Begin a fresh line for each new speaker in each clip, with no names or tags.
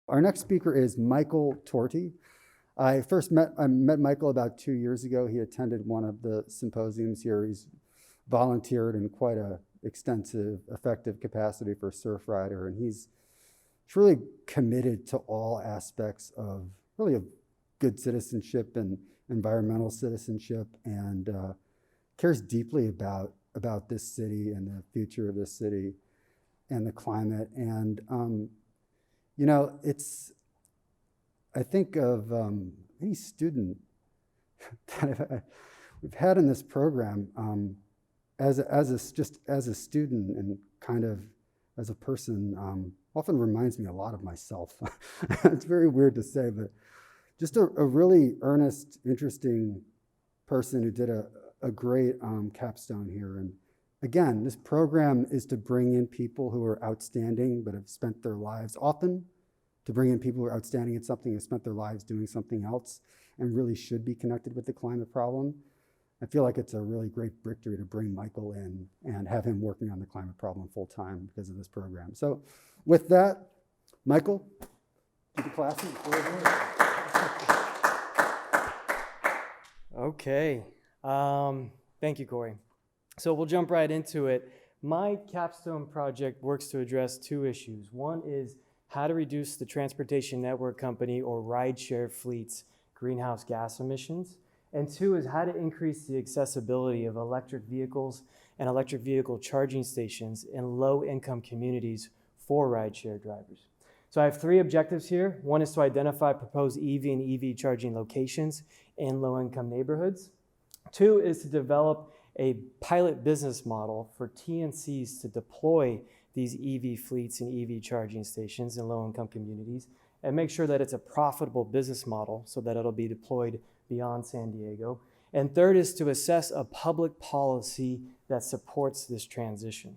Our next speaker is Michael Torti. I met Michael about 2 years ago. He attended one of the symposiums here. He's volunteered in quite a extensive, effective capacity for a surf rider, and he's truly committed to all aspects of good citizenship and environmental citizenship, and cares deeply about this city and the future of this city and the climate. And I think of any student that we've had in this program as a student and kind of as a person often reminds me a lot of myself. It's very weird to say, but just a really earnest, interesting person who did a great capstone here. And again, this program is to bring in people who are outstanding but have spent their lives, often to bring in people who are outstanding at something, have spent their lives doing something else and really should be connected with the climate problem. I feel like it's a really great victory to bring Michael in and have him working on the climate problem full time because of this program. So with that, Michael, to the class.
Okay, thank you, Corey. So we'll jump right into it. My capstone project works to address two issues. One is how to reduce the transportation network company or rideshare fleet's greenhouse gas emissions. And two is how to increase the accessibility of electric vehicles and electric vehicle charging stations in low-income communities for rideshare drivers. So I have three objectives here. One is to identify proposed EV and EV charging locations in low-income neighborhoods. Two is to develop a pilot business model for TNCs to deploy these EV fleets and EV charging stations in low-income communities and make sure that it's a profitable business model so that it'll be deployed beyond San Diego. And third is to assess a public policy that supports this transition.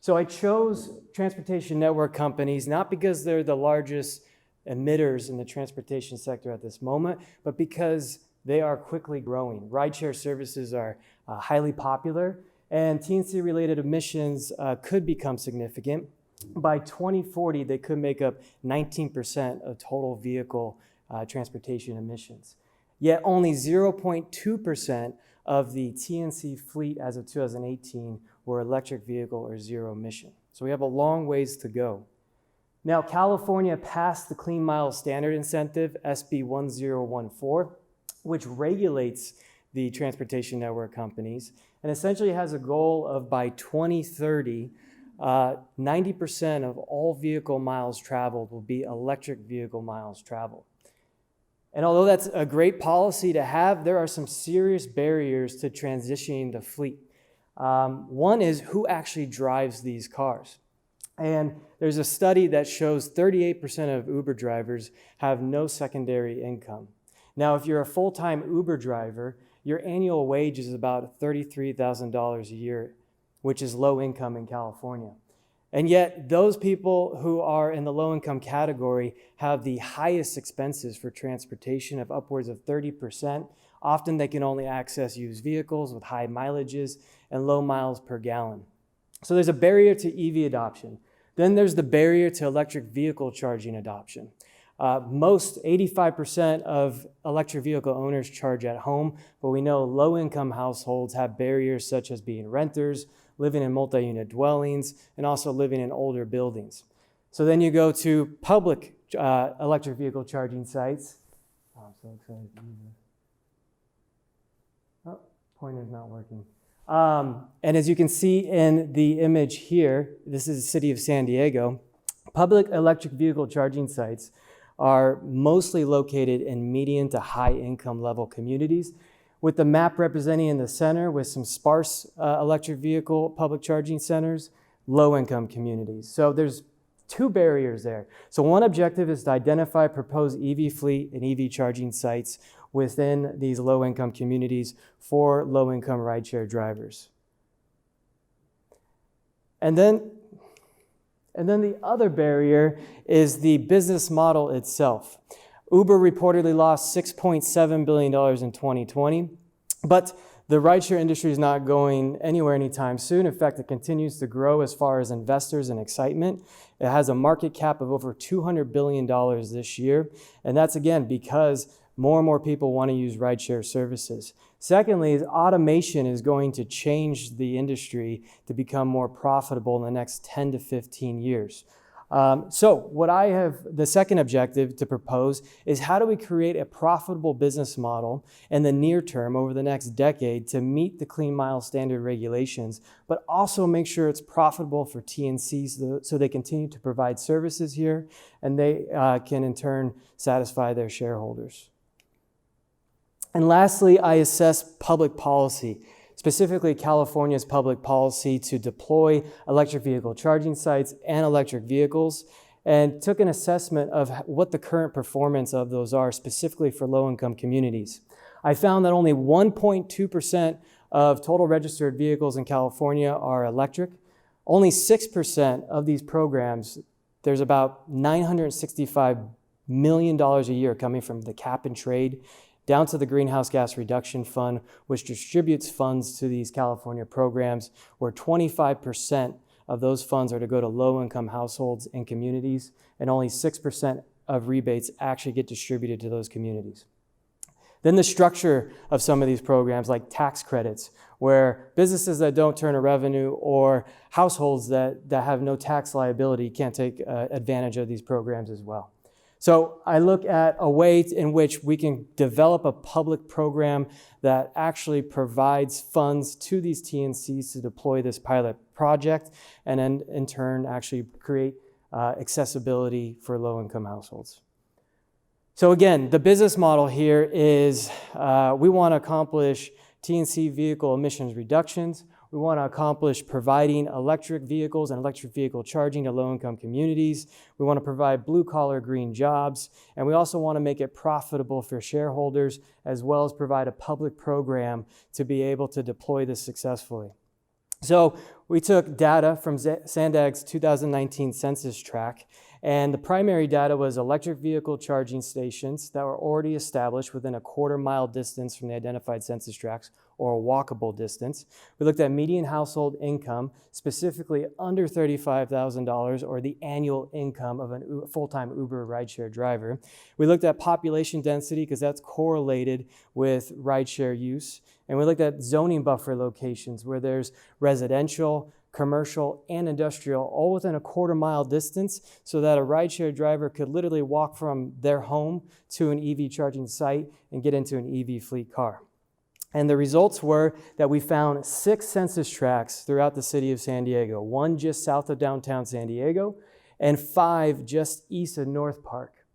So I chose transportation network companies not because they're the largest emitters in the transportation sector at this moment, but because they are quickly growing. Rideshare services are highly popular, and TNC-related emissions could become significant. By 2040, they could make up 19% of total vehicle transportation emissions. Yet only 0.2% of the TNC fleet as of 2018 were electric vehicle or zero emission. So we have a long ways to go. Now, California passed the Clean Miles Standard Incentive, SB 1014, which regulates the transportation network companies and essentially has a goal of by 2030, 90% of all vehicle miles traveled will be electric vehicle miles traveled. And although that's a great policy to have, there are some serious barriers to transitioning the fleet. One is who actually drives these cars. And there's a study that shows 38% of Uber drivers have no secondary income. Now, if you're a full-time Uber driver, your annual wage is about $33,000 a year, which is low income in California. And yet, those people who are in the low-income category have the highest expenses for transportation of upwards of 30%. Often, they can only access used vehicles with high mileages and low miles per gallon. So there's a barrier to EV adoption. Then there's the barrier to electric vehicle charging adoption. Most 85% of electric vehicle owners charge at home, but we know low-income households have barriers such as being renters, living in multi-unit dwellings, and also living in older buildings. So then you go to public electric vehicle charging sites. Oh, I'm so excited to use this. Oh, pointer's not working. And as you can see in the image here, this is the city of San Diego. Public electric vehicle charging sites are mostly located in median to high income level communities, with the map representing in the center with some sparse electric vehicle public charging centers, low-income communities. So there's two barriers there. So one objective is to identify proposed EV fleet and EV charging sites within these low-income communities for low-income rideshare drivers. And then the other barrier is the business model itself. Uber reportedly lost $6.7 billion in 2020, but The rideshare industry is not going anywhere anytime soon. In fact, it continues to grow as far as investors and excitement. It has a market cap of over $200 billion this year. And that's, again, because more and more people want to use rideshare services. Secondly, is automation is going to change the industry to become more profitable in the next 10 to 15 years. So the second objective to propose is how do we create a profitable business model in the near term over the next decade to meet the Clean Mile Standard regulations, but also make sure it's profitable for TNCs so they continue to provide services here and they can in turn satisfy their shareholders. And lastly, I assess public policy, specifically California's public policy to deploy electric vehicle charging sites and electric vehicles, and took an assessment of what the current performance of those are, specifically for low-income communities. I found that only 1.2% of total registered vehicles in California are electric. Only 6% of these programs, there's about $965 million a year coming from the cap and trade, down to the Greenhouse Gas Reduction Fund, which distributes funds to these California programs, where 25% of those funds are to go to low-income households and communities, and only 6% of rebates actually get distributed to those communities. Then the structure of some of these programs, like tax credits, where businesses that don't turn a revenue or households that have no tax liability can't take advantage of these programs as well. So I look at a way in which we can develop a public program that actually provides funds to these TNCs to deploy this pilot project, and then in turn actually create accessibility for low-income households. So again, the business model here is we want to accomplish TNC vehicle emissions reductions. We want to accomplish providing electric vehicles and electric vehicle charging to low-income communities. We want to provide blue-collar green jobs. And we also want to make it profitable for shareholders, as well as provide a public program to be able to deploy this successfully. So we took data from Sandag's 2019 census tract, and the primary data was electric vehicle charging stations that were already established within a quarter-mile distance from the identified census tracts, or a walkable distance. We looked at median household income, specifically under $35,000, or the annual income of a full-time Uber rideshare driver. We looked at population density, because that's correlated with rideshare use. And we looked at zoning buffer locations, where there's residential, commercial, and industrial, all within a quarter-mile distance, so that a rideshare driver could literally walk from their home to an EV charging site and get into an EV fleet car. And the results were that we found 6 census tracts throughout the city of San Diego, 1 just south of downtown San Diego, and 5 just east of North Park.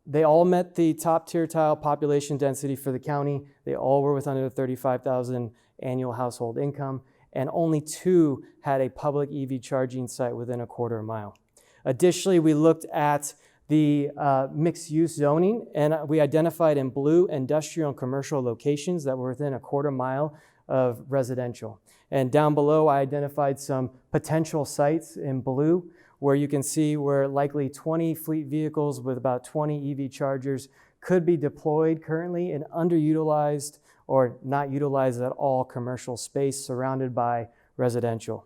They all met the top tier-tile population density for the county. They all were within under 35,000 annual household income, and only 2 had a public EV charging site within a quarter mile. Additionally, we looked at the mixed-use zoning, and we identified in blue industrial and commercial locations that were within a quarter mile of residential. And down below, I identified some potential sites in blue, where you can see where likely 20 fleet vehicles with about 20 EV chargers could be deployed currently in underutilized or not utilized at all commercial space surrounded by residential.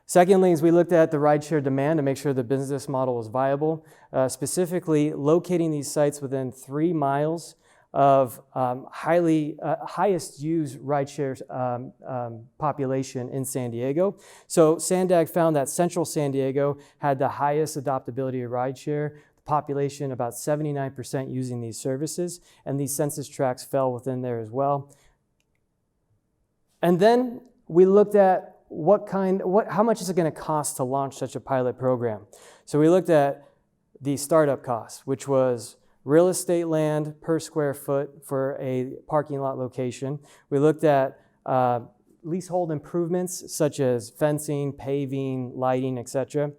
Secondly, as we looked at the rideshare demand to make sure the business model was viable, specifically locating these sites within 3 miles of highest used rideshare population in San Diego. So Sandag found that Central San Diego had the highest adoptability of rideshare, the population about 79% using these services, and these census tracts fell within there as well. And then we looked at how much is it going to cost to launch such a pilot program? So we looked at the startup cost, which was real estate land per square foot for a parking lot location. We looked at leasehold improvements such as fencing, paving, lighting, etc.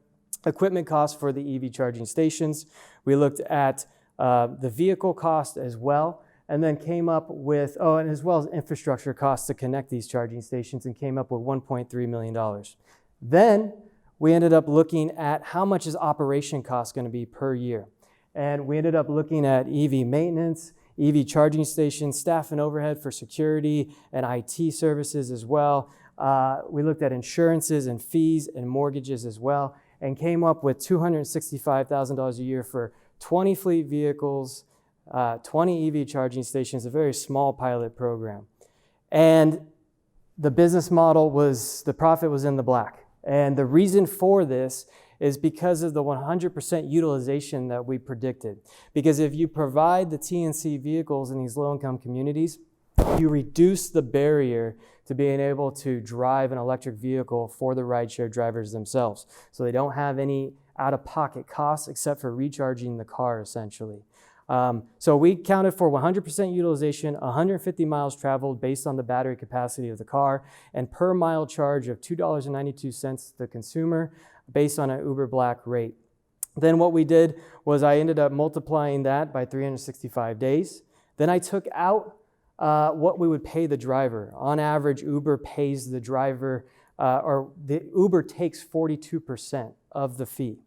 Equipment costs for the EV charging stations. We looked at the vehicle cost as well, and then came up with, and as well as infrastructure costs to connect these charging stations, and came up with $1.3 million. Then we ended up looking at how much is operation cost going to be per year. And we ended up looking at EV maintenance, EV charging stations, staff and overhead for security and IT services as well. We looked at insurances and fees and mortgages as well, and came up with $265,000 a year for 20 fleet vehicles, 20 EV charging stations, a very small pilot program. And the business model was, the profit was in the black. And the reason for this is because of the 100% utilization that we predicted. Because if you provide the TNC vehicles in these low-income communities, you reduce the barrier to being able to drive an electric vehicle for the rideshare drivers themselves. So they don't have any out-of-pocket costs except for recharging the car, essentially. So we counted for 100% utilization, 150 miles traveled based on the battery capacity of the car, and per mile charge of $2.92 to the consumer based on an Uber Black rate. Then what we did was I ended up multiplying that by 365 days. Then I took out what we would pay the driver. On average, Uber pays the driver, or the Uber takes 42% of the fee.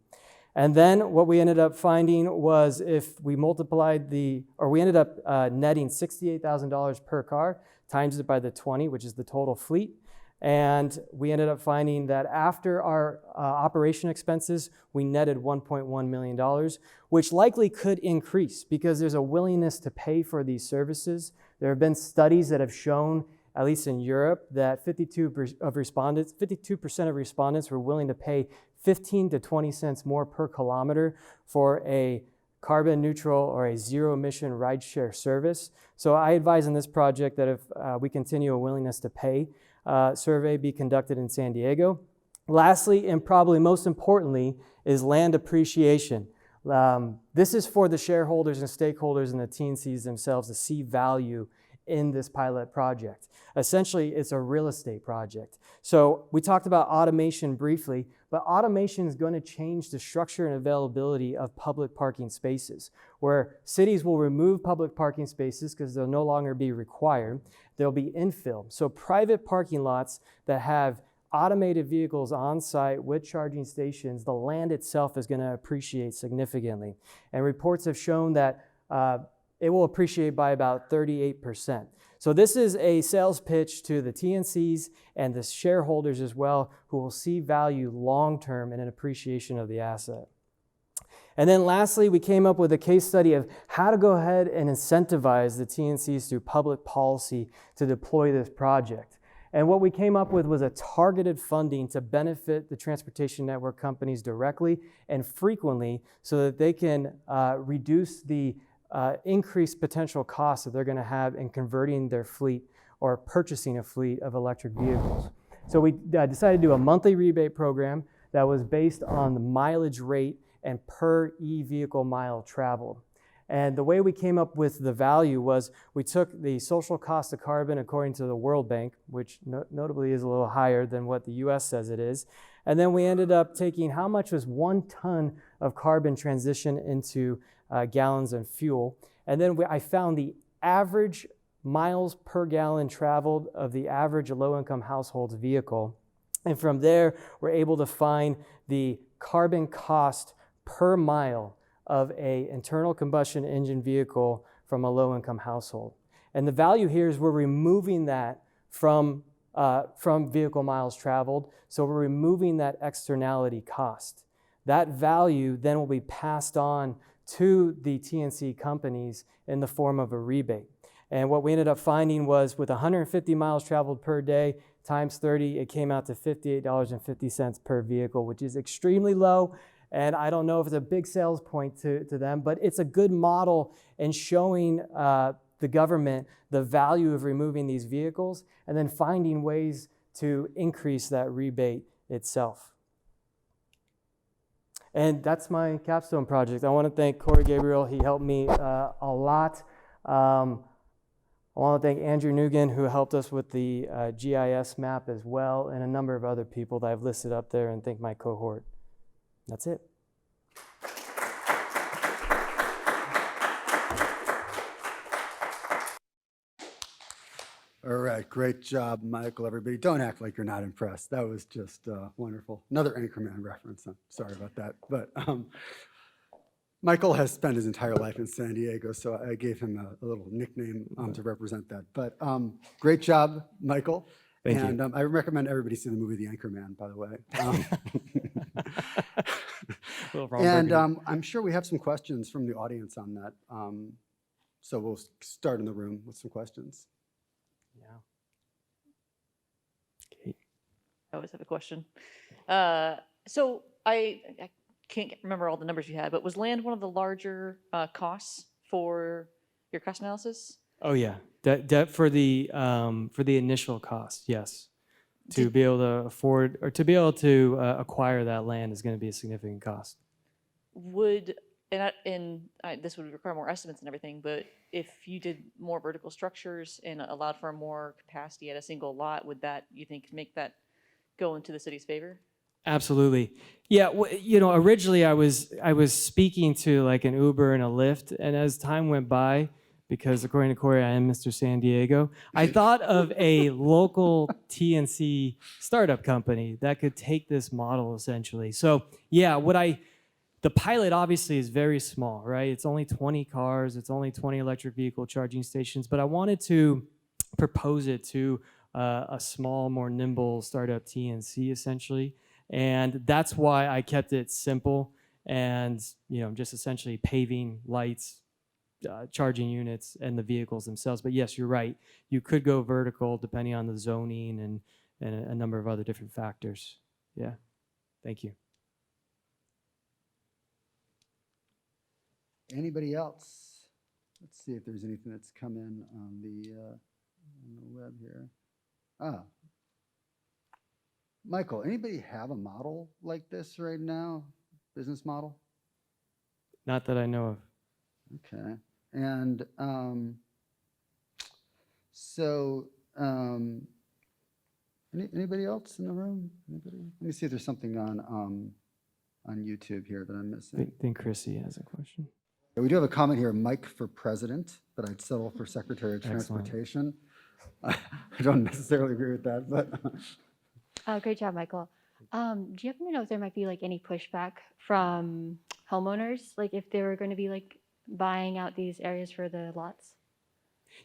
And then what we ended up finding was if we multiplied we ended up netting $68,000 per car, times it by the 20, which is the total fleet. And we ended up finding that after our operation expenses, we netted $1.1 million, which likely could increase because there's a willingness to pay for these services. There have been studies that have shown, at least in Europe, that 52% of respondents were willing to pay 15 to 20 cents more per kilometer for a carbon neutral or a zero emission rideshare service. So I advise in this project that if we continue a willingness to pay survey be conducted in San Diego. Lastly, and probably most importantly, is land appreciation. This is for the shareholders and stakeholders and the TNCs themselves to see value in this pilot project. Essentially, it's a real estate project. So we talked about automation briefly, but automation is going to change the structure and availability of public parking spaces, where cities will remove public parking spaces because they'll no longer be required. They'll be infill. So private parking lots that have automated vehicles on site with charging stations, the land itself is going to appreciate significantly. And reports have shown that it will appreciate by about 38%. So this is a sales pitch to the TNCs and the shareholders as well, who will see value long-term in an appreciation of the asset. And then lastly, we came up with a case study of how to go ahead and incentivize the TNCs through public policy to deploy this project. And what we came up with was a targeted funding to benefit the transportation network companies directly and frequently so that they can reduce the increased potential costs that they're going to have in converting their fleet or purchasing a fleet of electric vehicles. So we decided to do a monthly rebate program that was based on the mileage rate and per e-vehicle mile traveled. And the way we came up with the value was we took the social cost of carbon according to the World Bank, which notably is a little higher than what the US says it is. And then we ended up taking how much was 1 ton of carbon transition into gallons of fuel. And then I found the average miles per gallon traveled of the average low-income household's vehicle. And from there, we're able to find the carbon cost per mile of an internal combustion engine vehicle from a low-income household. And the value here is we're removing that from vehicle miles traveled, so we're removing that externality cost. That value then will be passed on to the TNC companies in the form of a rebate. And what we ended up finding was with 150 miles traveled per day times 30, it came out to $58.50 per vehicle, which is extremely low. And I don't know if it's a big sales point to them, but it's a good model in showing the government the value of removing these vehicles and then finding ways to increase that rebate itself. And that's my capstone project. I want to thank Corey Gabriel. He helped me a lot. I want to thank Andrew Nugent, who helped us with the GIS map as well, and a number of other people that I've listed up there, and thank my cohort. That's it.
All right, great job, Michael, everybody. Don't act like you're not impressed. That was just wonderful. Another Anchorman reference. I'm sorry about that. But Michael has spent his entire life in San Diego, so I gave him a little nickname to represent that. But great job, Michael.
Thank you.
And I recommend everybody see the movie The Anchorman, by the way. And I'm sure we have some questions from the audience on that. So we'll start in the room with some questions.
Yeah. Kate.
I always have a question. So I can't remember all the numbers you had, but was land one of the larger costs for your cost analysis?
Oh yeah, that for the initial cost, yes. To be able to afford or to be able to acquire that land is going to be a significant cost.
This would require more estimates and everything, but if you did more vertical structures and allowed for more capacity at a single lot, would that, you think, make that go into the city's favor?
Absolutely. Yeah, originally I was speaking to like an Uber and a Lyft, and as time went by, because according to Corey, I am Mr. San Diego, I thought of a local TNC startup company that could take this model essentially. So yeah, the pilot obviously is very small, right? It's only 20 cars, it's only 20 electric vehicle charging stations, but I wanted to propose it to a small, more nimble startup TNC essentially. And that's why I kept it simple and, just essentially paving, lights, charging units, and the vehicles themselves. But yes, you're right. You could go vertical depending on the zoning and a number of other different factors. Yeah. Thank you.
Anybody else? Let's see if there's anything that's come in on the web here. Michael, anybody have a model like this right now? Business model?
Not that I know of.
Okay. And anybody else in the room? Anybody? Let me see if there's something on YouTube here that I'm missing.
I think Chrissy has a question.
We do have a comment here, Mike for president, but I'd settle for Secretary of
Excellent.
Transportation. I don't necessarily agree with that, but.
Great job, Michael. Do you happen to know if there might be like any pushback from homeowners, like if they were going to be like buying out these areas for the lots?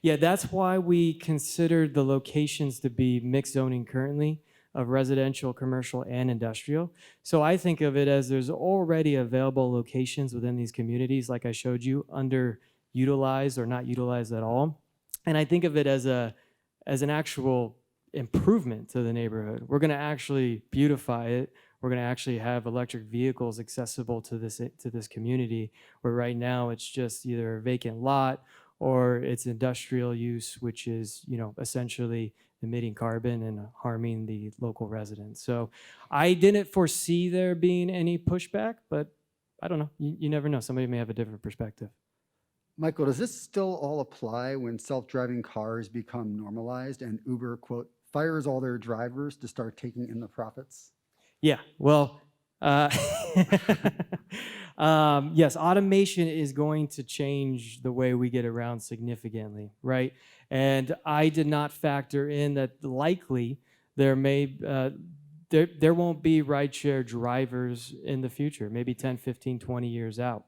Yeah, that's why we considered the locations to be mixed zoning currently of residential, commercial, and industrial. So I think of it as there's already available locations within these communities, like I showed you, underutilized or not utilized at all. And I think of it as an actual improvement to the neighborhood. We're going to actually beautify it. We're going to actually have electric vehicles accessible to this community, where right now it's just either a vacant lot or it's industrial use, which is, essentially emitting carbon and harming the local residents. So I didn't foresee there being any pushback, but I don't know. You never know. Somebody may have a different perspective.
Michael, does this still all apply when self-driving cars become normalized and Uber, quote, fires all their drivers to start taking in the profits?
Yeah, well, yes, automation is going to change the way we get around significantly, right? And I did not factor in that likely there won't be rideshare drivers in the future, maybe 10, 15, 20 years out.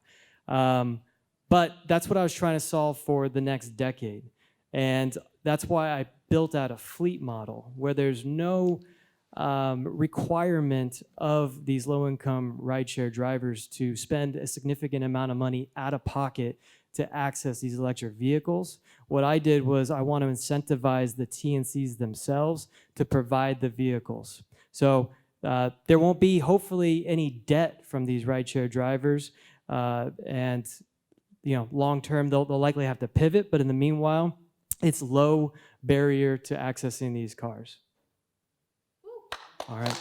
But that's what I was trying to solve for the next decade. And that's why I built out a fleet model where there's no requirement of these low-income rideshare drivers to spend a significant amount of money out of pocket to access these electric vehicles. What I did was I want to incentivize the TNCs themselves to provide the vehicles. So there won't be, hopefully, any debt from these rideshare drivers. And long term, they'll likely have to pivot. But in the meanwhile, it's low barrier to accessing these cars. All right.